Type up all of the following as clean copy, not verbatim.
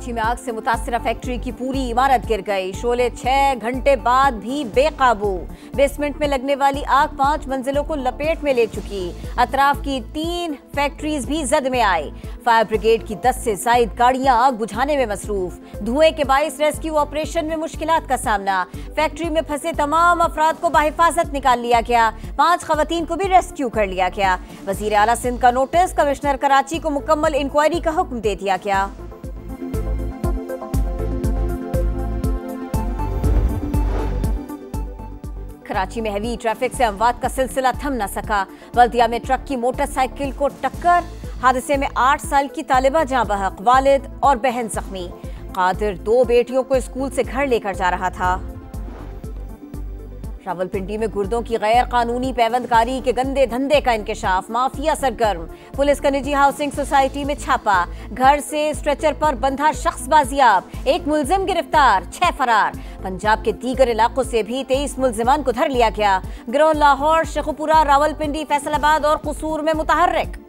कराची में आग से मुतासिरा फैक्ट्री की पूरी इमारत गिर गई। शोले 6 घंटे बाद भी बेकाबू। बेसमेंट में लगने वाली आग 5 मंजिलों को लपेट में ले चुकी। अतराफ की 3 फैक्ट्रीज भी जद में आई। फायर ब्रिगेड की 10 से ज्यादा गाड़ियां आग बुझाने में मसरूफ। धुएं के बाइस रेस्क्यू ऑपरेशन में मुश्किलात का सामना। फैक्ट्री में फंसे तमाम अफराद को बाहिफाजत निकाल लिया गया। 5 खवातीन को भी रेस्क्यू कर लिया गया। वजीर आला सिंध का नोटिस, कमिश्नर कराची को मुकम्मल इंक्वायरी का हुक्म दे दिया गया। कराची में हेवी ट्रैफिक से अमवात का सिलसिला थम न सका। बल्दिया में ट्रक की मोटरसाइकिल को टक्कर। हादसे में 8 साल की तालिबा जाँ बहक, वालिद और बहन जख्मी। कादिर 2 बेटियों को स्कूल से घर लेकर जा रहा था। रावलपिंडी में गुर्दों की गैर कानूनी पैवंदकारी के गंदे धंधे का इंकशाफ। माफिया सरगर्म। पुलिस का निजी हाउसिंग सोसाइटी में छापा। घर से स्ट्रेचर पर बंधा शख्स बाजियाब। 1 मुलजिम गिरफ्तार, 6 फरार। पंजाब के दीगर इलाकों से भी 23 मुलजिमान को धर लिया गया। गिरोह लाहौर, शेखुपुरा, रावलपिंडी, फैसलाबाद और कसूर में मुतहर्रिक।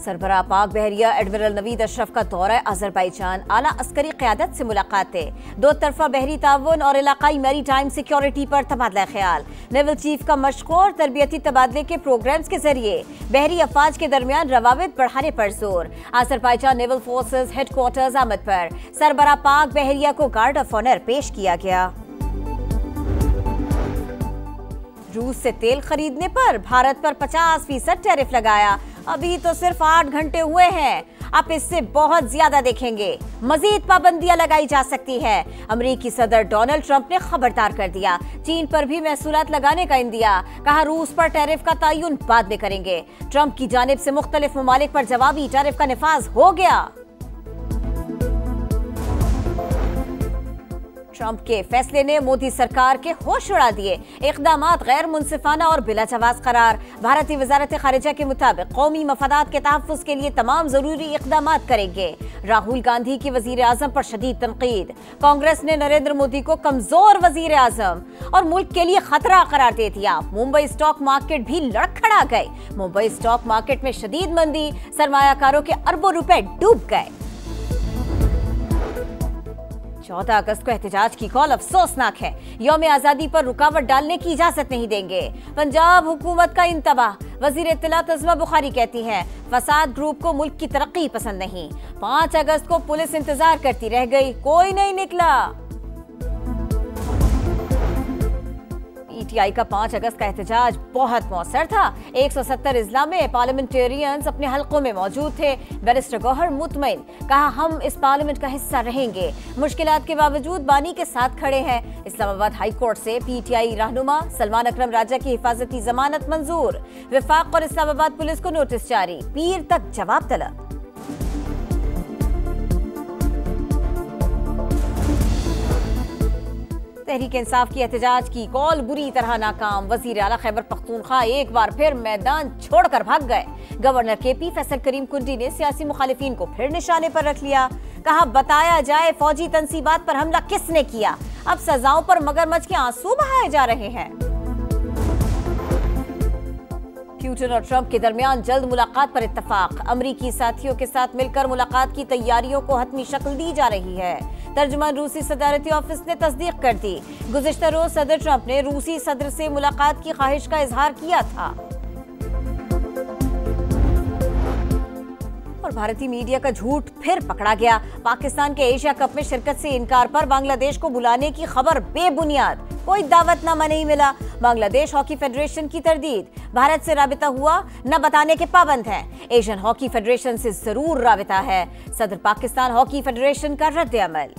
सरबराह पाक बहरिया एडमिरल नवीद अशरफ का दौरा अजरबैजान। आला अस्करी क़यादत से मुलाकातें। 2 तरफा बहरी ताउन और इलाकाई मैरी टाइम सिक्योरिटी पर तबादला ख्याल। नेवल चीफ का मशक़ और तरबियती तबादले के प्रोग्राम्स के जरिए बहरी अफवाज के दरमियान रवाबित बढ़ाने पर जोर। अजरबैजान नेवल फोर्सेज हेडक्वार्टर्स आमद पर सरबराह पाक बहरिया को गार्ड ऑफ ऑनर पेश किया गया। रूस से तेल खरीदने पर भारत पर 50% टैरिफ लगाया। अभी तो सिर्फ 8 घंटे हुए हैं, आप इससे बहुत ज्यादा देखेंगे। मजीद पाबंदियां लगाई जा सकती है। अमेरिकी सदर डोनाल्ड ट्रंप ने खबरदार कर दिया। चीन पर भी महसूलात लगाने का इंदिया। कहा रूस पर टैरिफ का तयन बाद में करेंगे। ट्रंप की जानिब से मुख्तलिफ ममालिक पर जवाबी टैरिफ का निफाज हो गया। ट्रंप के फैसले ने मोदी सरकार के होश उड़ा दिए। इक़दामात गैर मुनसिफाना और बिला जवाज करार। भारतीय वजारत खारिजा के मुताबिक कौमी मफादात के तहफ़्फ़ुज़ के लिए तमाम जरूरी इक़दामात करेंगे। राहुल गांधी की वजीर आज़म पर शदीद तनकीद। कांग्रेस ने नरेंद्र मोदी को कमजोर वजीर आज़म और मुल्क के लिए खतरा करार दे दिया। मुंबई स्टॉक मार्केट भी लड़खड़ा गए। मुंबई स्टॉक मार्केट में शदीद मंदी। सरमायाकारों के अरबों रुपए डूब गए। 14 अगस्त को एहतजाज की कॉल अफसोसनाक है। यौम आजादी पर रुकावट डालने की इजाजत नहीं देंगे। पंजाब हुकूमत का इंतबाह। वजीर इत्तलात अज़मा बुखारी कहती हैं फसाद ग्रुप को मुल्क की तरक्की पसंद नहीं। 5 अगस्त को पुलिस इंतजार करती रह गई, कोई नहीं निकला। पीटीआई का 5 अगस्त का एहतजाज बहुत मौसर था। 170 इजला में पार्लियामेंटेरियंस अपने हलकों में मौजूद थे। बैरिस्टर गौहर मुतमईन, कहा हम इस पार्लियामेंट का हिस्सा रहेंगे। मुश्किलात के बावजूद बानी के साथ खड़े हैं। इस्लामाबाद हाई कोर्ट से पीटीआई रहनुमा सलमान अकरम राजा की हिफाजती जमानत मंजूर। विफाक और इस्लामाबाद पुलिस को नोटिस जारी। पीर तक जवाब तलब। तहरीक इंसाफ की एहतजाज की कॉल बुरी तरह नाकाम। वजीर आला खैबर पख्तूनख्वा एक बार फिर मैदान छोड़कर भाग गए। गवर्नर केपी फैसल करीम कुंडी ने सियासी मुखालिफिन को फिर निशाने पर रख लिया। कहा बताया जाए फौजी तंसीबात पर हमला किसने किया। अब सजाओं पर मगरमच्छ के आंसू बहाए जा रहे हैं। पुतिन और ट्रंप के दरमियान जल्द मुलाकात पर इत्तफाक। अमरीकी साथियों के साथ मिलकर मुलाकात की तैयारियों को हतमी शक्ल दी जा रही है। तर्जुमान रूसी सदारती ऑफिस ने तस्दीक कर दी। गुज़िश्ता रोज सदर ट्रंप ने रूसी सदर से मुलाकात की ख्वाहिश का इजहार किया था। और भारतीय मीडिया का झूठ फिर पकड़ा गया। पाकिस्तान के एशिया कप में शिरकत से इनकार पर बांग्लादेश को बुलाने की खबर बेबुनियाद। कोई दावतनामा नहीं मिला। बांग्लादेश हॉकी फेडरेशन की तरदीद। भारत से राबिता हुआ, न बताने के पाबंद हैं। एशियन हॉकी फेडरेशन से जरूर राबिता है। सदर पाकिस्तान हॉकी फेडरेशन का रद्द-ए-अमल।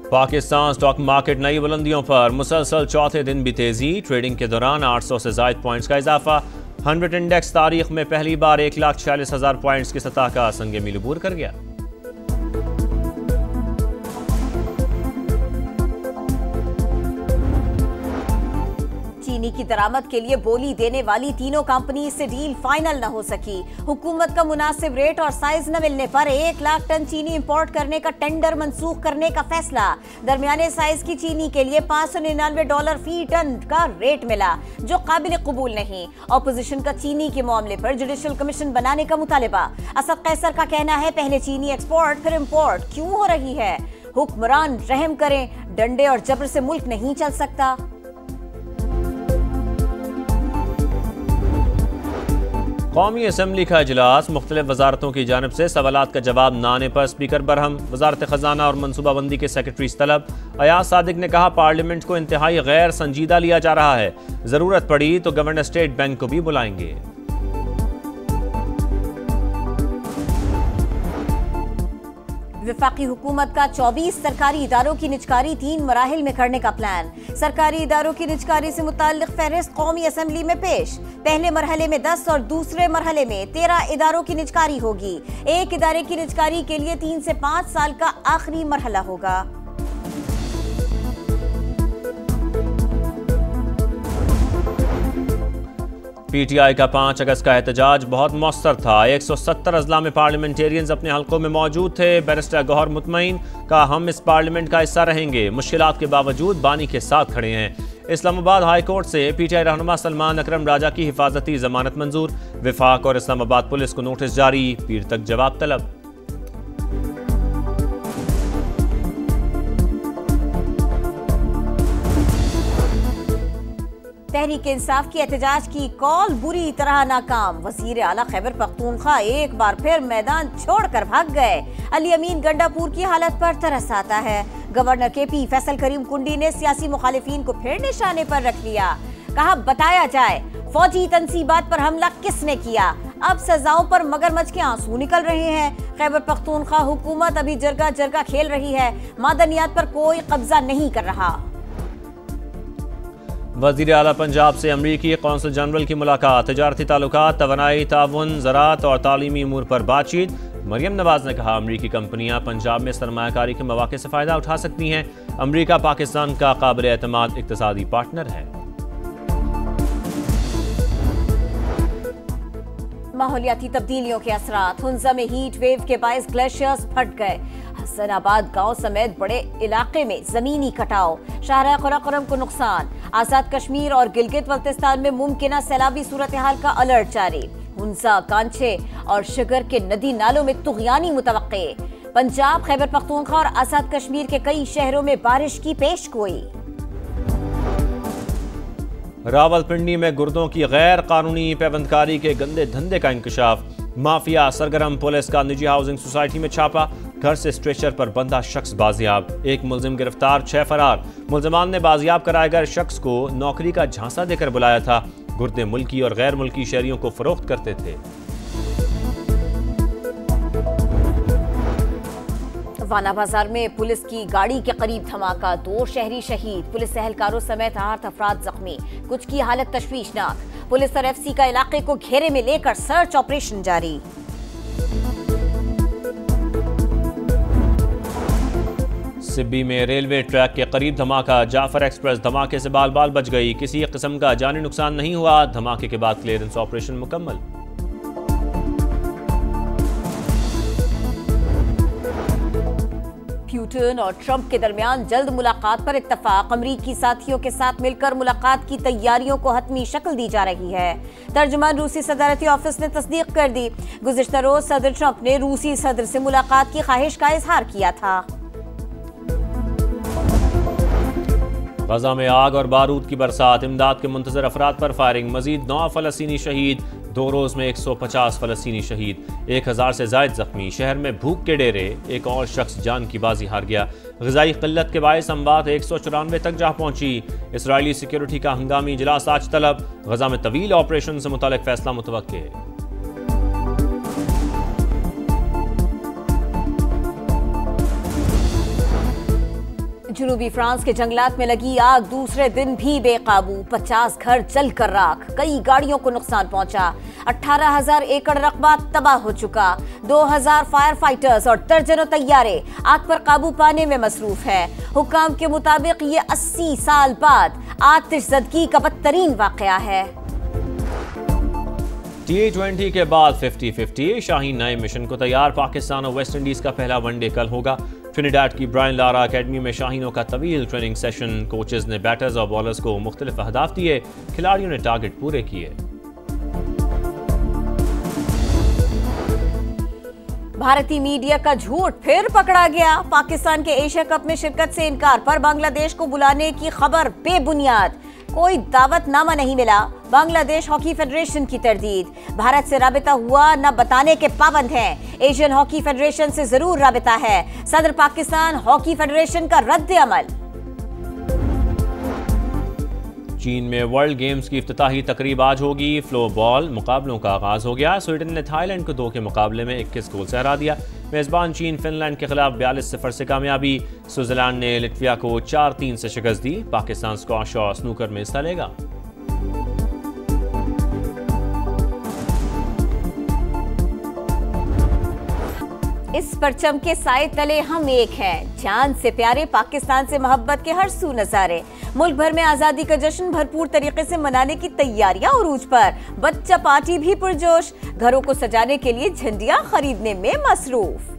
पाकिस्तान स्टॉक मार्केट नई बुलंदियों पर। मुसलसल चौथे दिन भी तेजी। ट्रेडिंग के दौरान 800 से ज्यादा पॉइंट्स का इजाफा। 100 इंडेक्स तारीख में पहली बार 1,46,000 पॉइंट्स की सतह का संग मील अबूर कर गया। चीनी की दरामद के लिए बोली देने वाली तीनों कंपनी से डील फाइनल न हो सकी। हुकूमत का मुनासिब रेट और साइज न मिलने पर 1 लाख टन चीनी इंपोर्ट करने का टेंडर मंसूख करने का फैसला। दरमियाने साइज की चीनी के लिए $599 फी टन का रेट मिला, जो काबिल कबूल नहीं। ऑपोजिशन का चीनी के मामले पर जुडिशल कमीशन बनाने का मुतालिबा। असद कैसर का कहना है, पहले चीनी एक्सपोर्ट फिर इंपोर्ट क्यों हो रही है? हुक्मरान रहम करें, डंडे और जबर से मुल्क नहीं चल सकता। कौमी असम्बली का इजलास, मुख्तलिफ वजारतों की जानिब से सवालात का जवाब न आने पर स्पीकर बरहम। वजारत खजाना और मनसूबाबंदी के सेक्रेटरी तलब। अयाज सादिक ने कहा, पार्लियामेंट को इंतहाई गैर संजीदा लिया जा रहा है, जरूरत पड़ी तो गवर्नर स्टेट बैंक को भी बुलाएंगे। वफाकी हुकूमत का 24 सरकारी इदारों की निजकारी 3 मराहिल में करने का प्लान। सरकारी इदारों की निजकारी से मुताल्लिक फहरिस्त कौमी असम्बली में पेश। पहले मरहले में 10 और दूसरे मरहले में 13 इदारों की निजकारी होगी। एक इदारे की निजकारी के लिए 3 से 5 साल का आखिरी मरहला होगा। पीटीआई का 5 अगस्त का एहतजाज बहुत मौसर था। 170 अजला में पार्लियामेंटेरियंस अपने हल्कों में मौजूद थे। बैरिस्टर गौहर मुतमईन का, हम इस पार्लियामेंट का हिस्सा रहेंगे, मुश्किलात के बावजूद बानी के साथ खड़े हैं। इस्लामाबाद हाई कोर्ट से पीटीआई रहनुमा सलमान अकरम राजा की हिफाजती जमानत मंजूर। विफाक और इस्लामाबाद पुलिस को नोटिस जारी, पीर तक जवाब तलब। तहरीक इंसाफ की एहतजाज की कॉल बुरी तरह नाकाम। वजीर आला खैबर पख्तूनख्वा एक बार फिर मैदान छोड़कर भाग गए। अली अमीन गंडापुर की हालत पर तरस आता है। गवर्नर केपी फैसल करीम कुंडी ने सियासी मुखालिफिन को फिर निशाने पर रख लिया। कहा, बताया जाए फौजी तनसीबात पर हमला किसने किया। अब सजाओं पर मगरमच्छ के आंसू निकल रहे हैं। खैबर पख्तूनख्वा हुकूमत अभी जरगा जरगा खेल रही है, मादनियात पर कोई कब्जा नहीं कर रहा। वज़ीर आला पंजाब से अमरीकी कौंसल जनरल की मुलाकात। तिजारती ताल्लुकात, तवानाई, ताउन, ज़राअत और तालीमी अमूर पर बातचीत। मरियम नवाज ने कहा, अमरीकी कंपनियां पंजाब में सरमायाकारी के मौके से फ़ायदा उठा सकती हैं। अमरीका पाकिस्तान का काबिल एतमाद इक़्तिसादी पार्टनर है। माहौलियाती तब्दीलियों के असरात। हुंजा में हीट वेव के बायस ग्लेशियर्स फट गए। हसनाबाद गांव समेत बड़े इलाके में जमीनी कटाव। शाहरा कराकोरम को नुकसान। आजाद कश्मीर और गिलगित बल्तिस्तान में मुमकिना सैलाबी सूरत हाल का अलर्ट जारी। हुंजा, कांचे और शिगर के नदी नालों में तुग़यानी मुतवक्के। पंजाब, खैबर पख्तूनख्वा और आजाद कश्मीर के कई शहरों में बारिश की पेशगोई। रावलपिंडी में गुर्दों की गैर कानूनी पैबंदकारी के गंदे धंधे का इंकशाफ। माफिया सरगर्म, पुलिस का निजी हाउसिंग सोसाइटी में छापा। घर से स्ट्रेचर पर बंधा शख्स बाजियाब। 1 मुलजिम गिरफ्तार, 6 फरार। मुलजमान ने बाजियाब कराए गए शख्स को नौकरी का झांसा देकर बुलाया था। गुर्दे मुल्की और गैर मुल्की शहरियों को फरोख्त करते थे। वाना बाजार में पुलिस की गाड़ी के करीब धमाका। 2 शहरी शहीद, पुलिस एहलकारों समेत 8 अफराद जख्मी। कुछ की हालत तशवीशनाक। पुलिस और एफसी का इलाके को घेरे में लेकर सर्च ऑपरेशन जारी। सिब्बी में रेलवे ट्रैक के करीब धमाका। जाफर एक्सप्रेस धमाके से बाल बाल बच गई। किसी किस्म का जानी नुकसान नहीं हुआ। धमाके के बाद क्लियरेंस ऑपरेशन मुकम्मल। पुतिन और ट्रंप के दरमियान जल्द मुलाकात पर इत्तफाक। अमरीकी साथियों के साथ मिलकर मुलाकात की तैयारियों को हतमी शक्ल दी जा रही है। तर्जुमान रूसी सदारती ऑफिस ने तस्दीक कर दी। गुज़िश्ता रोज सदर ट्रंप ने रूसी सदर से मुलाकात की ख्वाहिश का इजहार किया था। गजा में आग और बारूद की बरसात। इमदाद के मुंतजर अफराद पर फायरिंग। मजीद 9 फ़लस्तीनी शहीद। 2 रोज़ में 150 फ़लस्तीनी शहीद। 1000 से ज़ायद जख्मी। शहर में भूख के डेरे। एक और शख्स जान की बाजी हार गया। ग़िज़ाई क़िल्लत के बायस अमवात 194 तक जा पहुंची। इसराइली सिक्योरिटी का हंगामी इजलास आज तलब। गजा में तवील ऑपरेशन से मुतालिक फैसला मुतवक्के। जनूबी फ्रांस के जंगलात में लगी आग दूसरे दिन भी बेकाबू। 50 घर जलकर राख। कई गाड़ियों को नुकसान पहुंचा। 18,000 एकड़ रकबा तबाह हो चुका। 2000 फायर फाइटर्स और दर्जनों तैयारे आग पर काबू पाने में मसरूफ है। हुक्काम के मुताबिक ये 80 साल बाद आतिशज़दगी का बदतरीन वाकया है। T20 के बाद 50-50 शाहीन नए मिशन को तैयार। पाकिस्तान और वेस्ट इंडीज का पहला वनडे कल होगा। ट्रिनिडाड की ब्रायन लारा अकेडमी में शाहीनों का तवील ट्रेनिंग सेशन। कोचेज ने बैटर्स और बॉलर्स को मुख्तलिफ अहदाफ दिए, खिलाड़ियों ने टारगेट पूरे किए। भारतीय मीडिया का झूठ फिर पकड़ा गया। पाकिस्तान के एशिया कप में शिरकत से इनकार पर बांग्लादेश को बुलाने की खबर बेबुनियाद। कोई दावतनामा नहीं मिला। बांग्लादेश हॉकी फेडरेशन की तरदीद। भारत से राबिता हुआ न बताने के पाबंद हैं। एशियन हॉकी फेडरेशन से जरूर राबिता है। सदर पाकिस्तान हॉकी फेडरेशन का रद्द अमल। चीन में वर्ल्ड गेम्स की इफ्तिताही तकरीब आज होगी। फ्लोर बॉल मुकाबलों का आगाज हो गया। स्वीडन ने थाईलैंड को 2 के मुकाबले में 21 गोल से हरा दिया। मेजबान चीन फिनलैंड के खिलाफ 42-0 से कामयाबी। स्विट्जरलैंड ने लिटविया को 4-3 से शिकस्त दी। पाकिस्तान स्क्वाश और स्नूकर में हिस्सा लेगा। इस परचम के साए तले हम एक हैं। जान से प्यारे पाकिस्तान से मोहब्बत के हर सू नजारे। मुल्क भर में आजादी का जश्न भरपूर तरीके से मनाने की तैयारियां उरूज पर। बच्चा पार्टी भी पुरजोश। घरों को सजाने के लिए झंडियां खरीदने में मसरूफ।